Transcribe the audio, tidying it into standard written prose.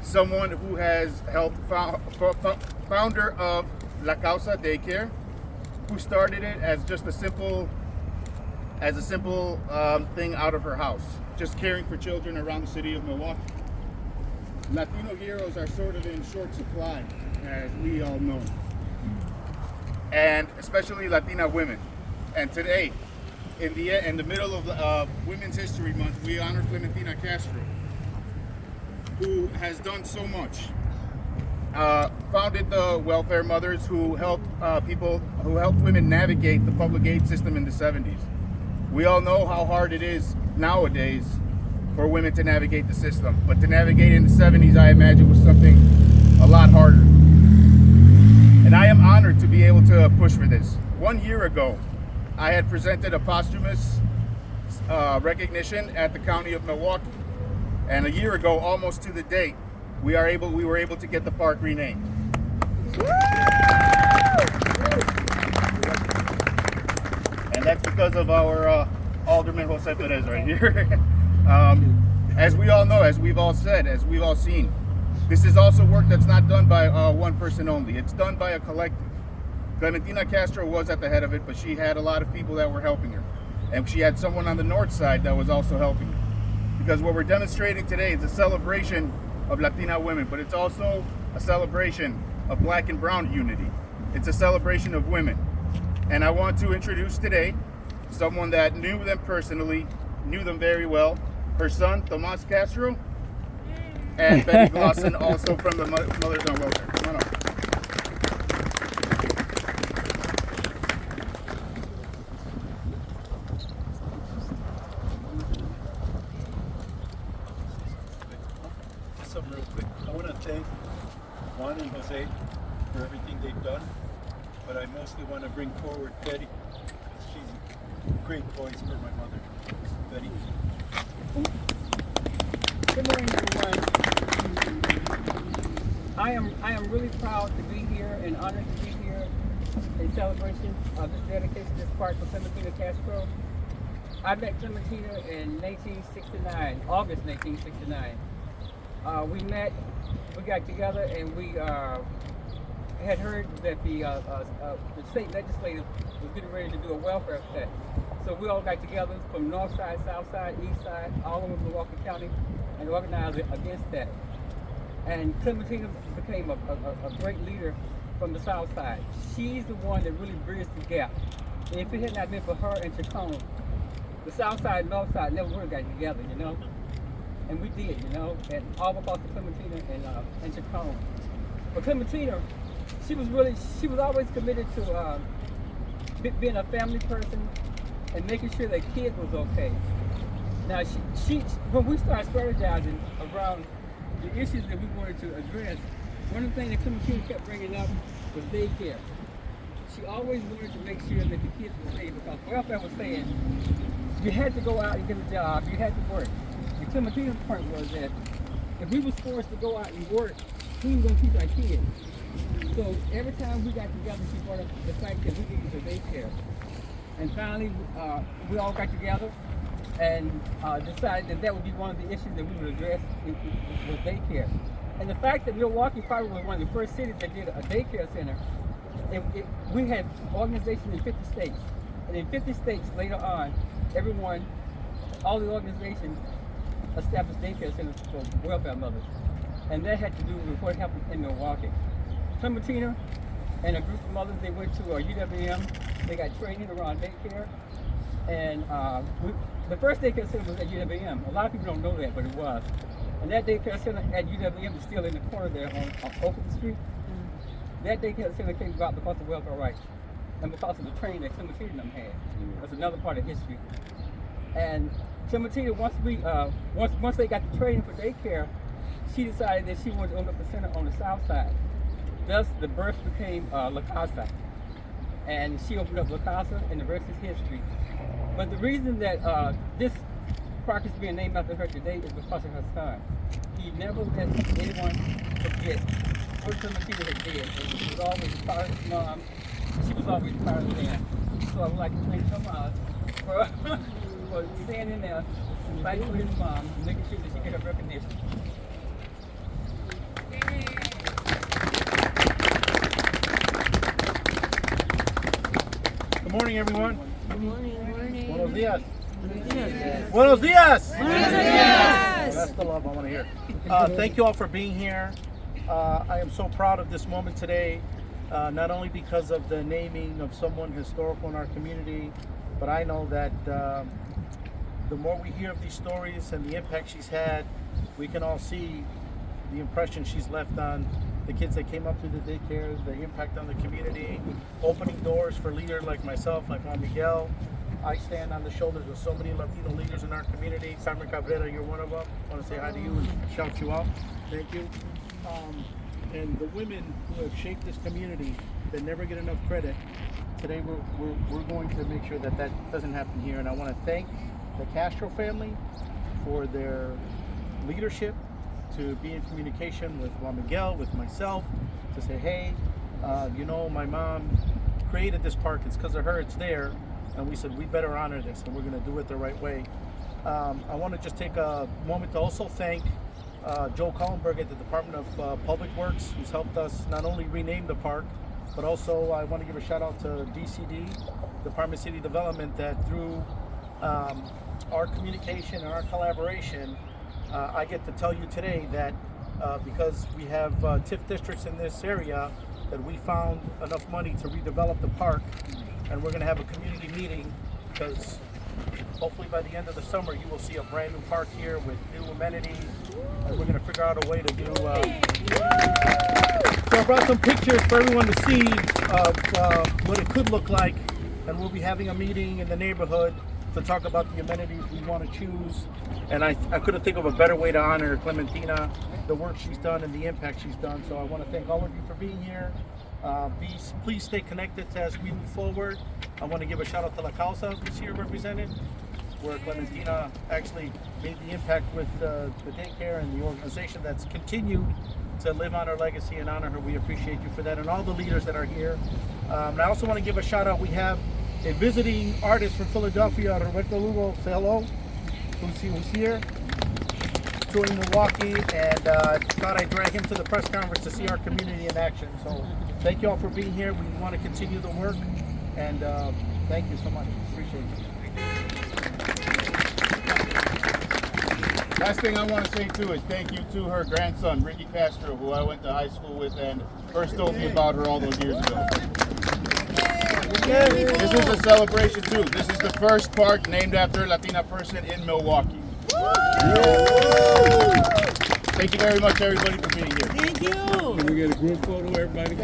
someone who has helped founder of La Causa Daycare, who started it as just a simple thing out of her house, just caring for children around the city of Milwaukee. Latino heroes are sort of in short supply, as we all know, and especially Latina women. And today, in the middle of Women's History Month, we honor Clementina Castro, who has done so much. Founded the Welfare Mothers, who helped women navigate the public aid system in the 70s. We all know how hard it is nowadays for women to navigate the system, but to navigate in the 70s, I imagine, was something a lot harder. And I am honored to be able to push for this. 1 year ago, I had presented a posthumous recognition at the County of Milwaukee, and a year ago, almost to the date, we were able to get the park renamed. And that's because of our Alderman Jose Perez right here. As we all know, as we've all said, as we've all seen, this is also work that's not done by one person only. It's done by a collective. Clementina Castro was at the head of it, but she had a lot of people that were helping her. And she had someone on the north side that was also helping her. Because what we're demonstrating today is a celebration of Latina women, but it's also a celebration of Black and brown unity. It's a celebration of women. And I want to introduce today someone that knew them personally, knew them very well, her son, Tomas Castro, and Betty Goodson, also from the Mothers on Welfare. Come on up. Something real quick. I want to thank Juan and Jose for everything they've done, but I mostly want to bring forward Betty. She's a great voice for my mother. Betty. Good morning, everyone. I am really proud to be here and honored to be here in celebration of this dedication to this park for Clementina Castro. I met Clementina in 1969, August 1969. We met, we got together, and we had heard that the state legislature was getting ready to do a welfare cut. So we all got together from north side, south side, east side, all over Milwaukee County, and organized against that. And Clementina became a great leader from the south side. She's the one that really bridged the gap. And if it had not been for her and Chacon, the south side and north side never would have gotten together, you know? And we did, you know, and all because of Clementina and Chacon. But Clementina, she was always committed to being a family person and making sure that kids was okay. Now, she when we started strategizing around the issues that we wanted to address, one of the things that Clementina kept bringing up was daycare. She always wanted to make sure that the kids were safe, because welfare was saying you had to go out and get a job, you had to work. And Clementina's point was that if we was forced to go out and work, we were going to keep our kids. So every time we got together, she brought up the fact that we needed a daycare. And finally, we all got together and decided that would be one of the issues that we would address with daycare. And the fact that Milwaukee probably was one of the first cities that did a daycare center, we had organizations in 50 states. And in 50 states later on, all the organizations established daycare centers for welfare mothers. And that had to do with what happened in Milwaukee. Clementina and a group of mothers, they went to UWM. They got training around daycare. And the first daycare center was at UWM. A lot of people don't know that, but it was. And that daycare center at UWM is still in the corner there on Oakland Street. That daycare center came about because of welfare rights and because of the training that Clementina and them had. That's another part of history. And Clementina, once they got the training for daycare, she decided that she wanted to open up a center on the south side. Thus, the birth became La Causa. And she opened up La Causa, and the rest is history. But the reason that this park is being named after her today is because of her son. He never let anyone forget what Clementina had did. And she was always proud of his mom. She was always proud of them. So I would like to thank Tomas for standing there and fighting for his mom and making sure that she get her recognition. morning, everyone. Good morning. Buenos dias. Buenos dias. That's the love I want to hear. Thank you all for being here. I am so proud of this moment today, not only because of the naming of someone historical in our community, but I know that the more we hear of these stories and the impact she's had, we can all see the impression she's left on the kids that came up through the daycare, the impact on the community, opening doors for leaders like myself, like Juan Miguel. I stand on the shoulders of so many Latino leaders in our community. Mayor Cavalier, you're one of them. I want to say hi to you and shout you out. Thank you. And the women who have shaped this community that never get enough credit, today we're going to make sure that that doesn't happen here. And I want to thank the Castro family for their leadership, to be in communication with Juan Miguel, with myself, to say, hey, my mom created this park, it's because of her, it's there. And we said, we better honor this, and we're gonna do it the right way. I wanna just take a moment to also thank Joe Collenberg at the Department of Public Works, who's helped us not only rename the park, but also I wanna give a shout out to DCD, Department of City Development, that through our communication and our collaboration, I get to tell you today that because we have TIF districts in this area, that we found enough money to redevelop the park, and we're going to have a community meeting, because hopefully by the end of the summer you will see a brand new park here with new amenities, and we're going to figure out a way to do. So I brought some pictures for everyone to see of what it could look like, and we'll be having a meeting in the neighborhood to talk about the amenities we want to choose. And I couldn't think of a better way to honor Clementina, the work she's done and the impact she's done. So I want to thank all of you for being here. Please stay connected as we move forward. I want to give a shout out to La Causa, who's here represented, where Clementina actually made the impact with the daycare and the organization that's continued to live on her legacy and honor her. We appreciate you for that, and all the leaders that are here. And I also want to give a shout out. We have a visiting artist from Philadelphia, Roberto Lugo. Say hello. Who's here? Touring Milwaukee, and I thought I'd drag him to the press conference to see our community in action. So thank you all for being here. We want to continue the work, and thank you so much. Appreciate it. Last thing I want to say too is thank you to her grandson, Ricky Castro, who I went to high school with and first told me about her all those years ago. This is a celebration too. This is the first park named after a Latina person in Milwaukee. Thank you very much, everybody, for being here. Thank you. Can we get a group photo, everybody?